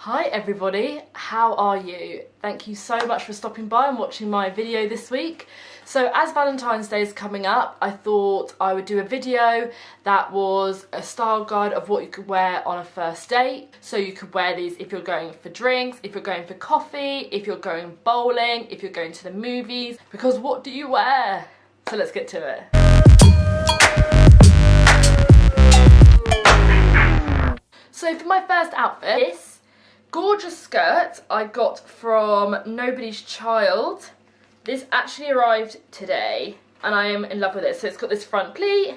Hi everybody, how are you? Thank you so much for stopping by and watching my video this week. So as Valentine's Day is coming up, I thought I would do a video that was a style guide of what you could wear on a first date. So you could wear these if you're going for drinks, if you're going for coffee, if you're going bowling, if you're going to the movies, because what do you wear? So let's get to it. So for my first outfit, this gorgeous skirt I got from Nobody's Child. This actually arrived today and I am in love with it. So it's got this front pleat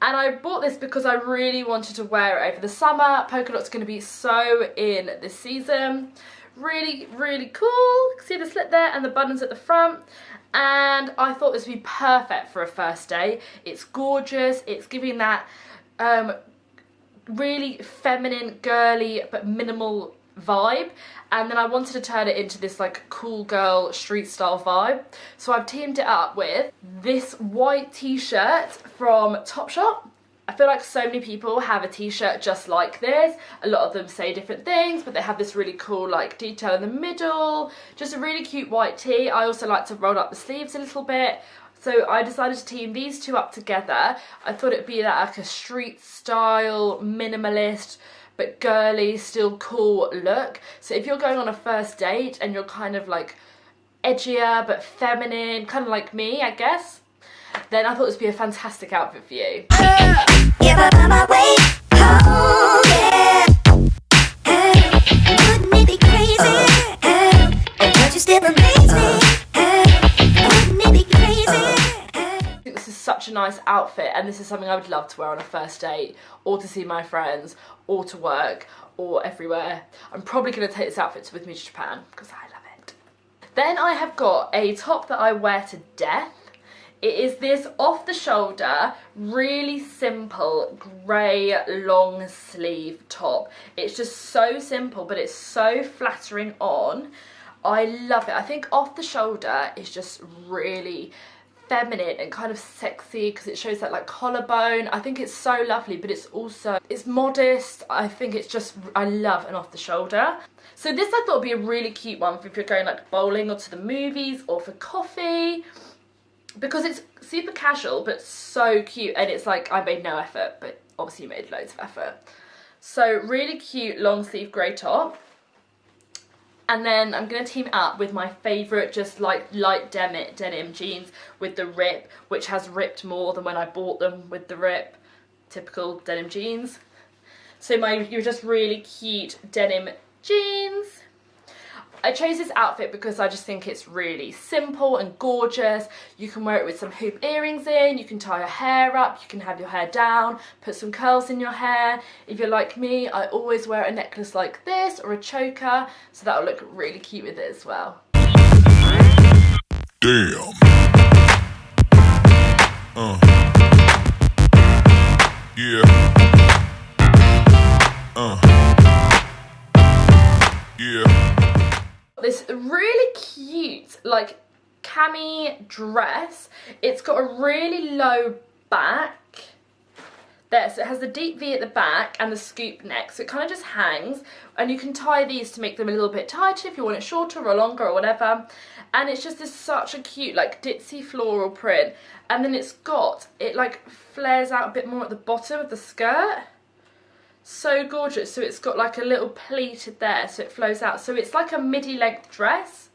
and I bought this because I really wanted to wear it over the summer. Polka dot's going to be so in this season. Really, really cool. See the slit there and the buttons at the front. And I thought this would be perfect for a first day. It's gorgeous. It's giving that really feminine, girly, but minimal vibe, and then I wanted to turn it into this like cool girl street style vibe. So I've teamed it up with this white t-shirt from Topshop. I feel like so many people have a t-shirt just like this. A lot of them say different things, but they have this really cool like detail in the middle. Just a really cute white tee. I also like to roll up the sleeves a little bit. So I decided to team these two up together. I thought it would be like a street style, minimalist, but girly, still cool look. So if you're going on a first date and you're kind of like edgier but feminine, kind of like me, I guess, then I thought this would be a fantastic outfit for you. Wouldn't it be crazy? Don't you still amaze me? Wouldn't it be crazy? I think this is such a nice outfit, and this is something I would love to wear on a first date, or to see my friends, or to work, or everywhere. I'm probably going to take this outfit with me to Japan because I love it. Then I have got a top that I wear to death. It is this off the shoulder, really simple grey long sleeve top. It's just so simple, but it's so flattering on. I love it. I think off the shoulder is just really feminine and kind of sexy because it shows that like collarbone. I think it's so lovely, but it's modest. I think it's just, I love an off the shoulder. So this I thought would be a really cute one for if you're going like bowling or to the movies or for coffee, because it's super casual but so cute, and it's like I made no effort, but obviously you made loads of effort. So really cute long sleeve grey top. And then I'm going to team it up with my favourite just like light denim jeans with the rip, which has ripped more than when I bought them with the rip. Typical denim jeans. So you're just really cute denim jeans. I chose this outfit because I just think it's really simple and gorgeous. You can wear it with some hoop earrings in, you can tie your hair up, you can have your hair down, put some curls in your hair. If you're like me, I always wear a necklace like this or a choker, so that'll look really cute with it as well. Damn. Yeah. Yeah. This really cute like cami dress. It's got a really low back there, so it has the deep V at the back and the scoop neck, so it kind of just hangs, and you can tie these to make them a little bit tighter if you want it shorter or longer or whatever. And it's just such a cute like ditzy floral print, and then it like flares out a bit more at the bottom of the skirt. So gorgeous. So it's got like a little pleated there, so it flows out, so it's like a midi length dress.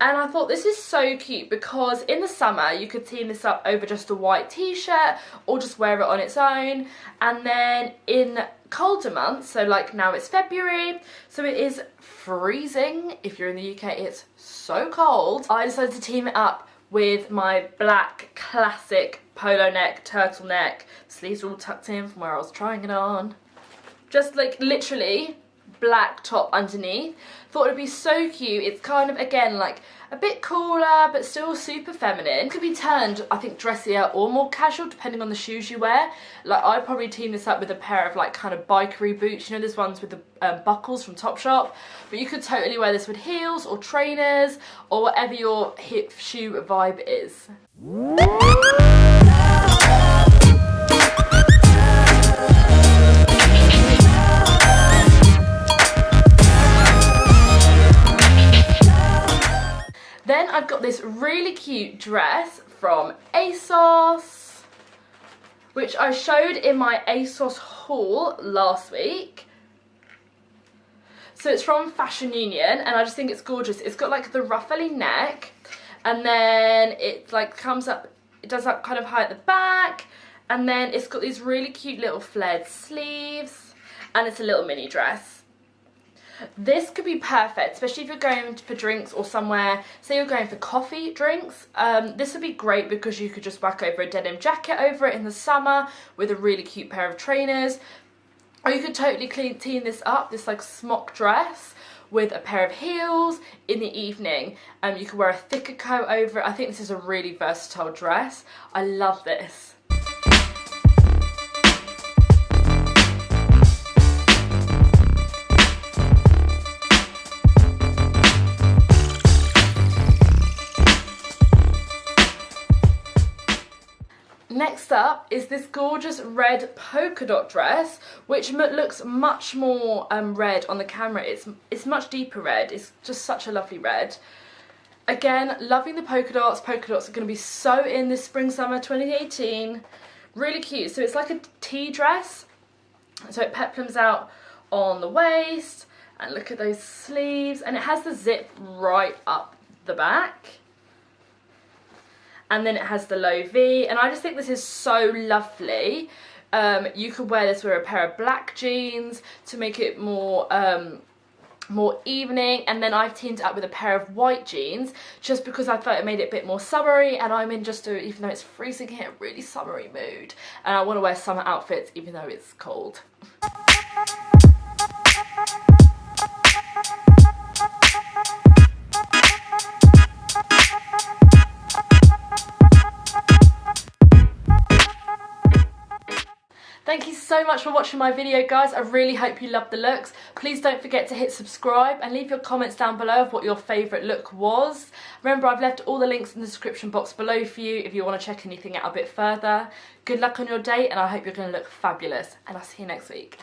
And I thought this is so cute because in the summer you could team this up over just a white t-shirt or just wear it on its own. And then in colder months, so like now it's February, so it is freezing. If you're in the UK, it's so cold. I decided to team it up with my black classic polo neck turtleneck. Sleeves are all tucked in from where I was trying it on. Just like literally black top underneath. Thought it'd be so cute. It's kind of, again, like a bit cooler but still super feminine. It could be turned, I think, dressier or more casual depending on the shoes you wear. Like I'd probably team this up with a pair of like kind of bikery boots, you know, those ones with the buckles from Topshop. But you could totally wear this with heels or trainers or whatever your hip shoe vibe is. I've got this really cute dress from ASOS, which I showed in my ASOS haul last week. So it's from Fashion Union, and I just think it's gorgeous. It's got like the ruffly neck, and then it like comes up, it does that kind of high at the back, and then it's got these really cute little flared sleeves, and it's a little mini dress. This could be perfect, especially if you're going for drinks or somewhere, say you're going for coffee drinks. This would be great because you could just whack over a denim jacket over it in the summer with a really cute pair of trainers. Or you could totally team this up, this like smock dress with a pair of heels in the evening. You could wear a thicker coat over it. I think this is a really versatile dress. I love this. Next up is this gorgeous red polka dot dress, which looks much more red on the camera. It's much deeper red. It's just such a lovely red. Again, loving the polka dots. Polka dots are going to be so in this spring summer 2018. Really cute. So it's like a tea dress. So it peplums out on the waist, and look at those sleeves, and it has the zip right up the back. And then it has the low V, and I just think this is so lovely. You could wear this with a pair of black jeans to make it more more evening, and then I've teamed it up with a pair of white jeans just because I thought it made it a bit more summery, and I'm in just a, even though it's freezing here, a really summery mood, and I want to wear summer outfits even though it's cold. Thank you so much for watching my video, guys. I really hope you loved the looks. Please don't forget to hit subscribe and leave your comments down below of what your favourite look was. Remember, I've left all the links in the description box below for you if you want to check anything out a bit further. Good luck on your day, and I hope you're going to look fabulous, and I'll see you next week.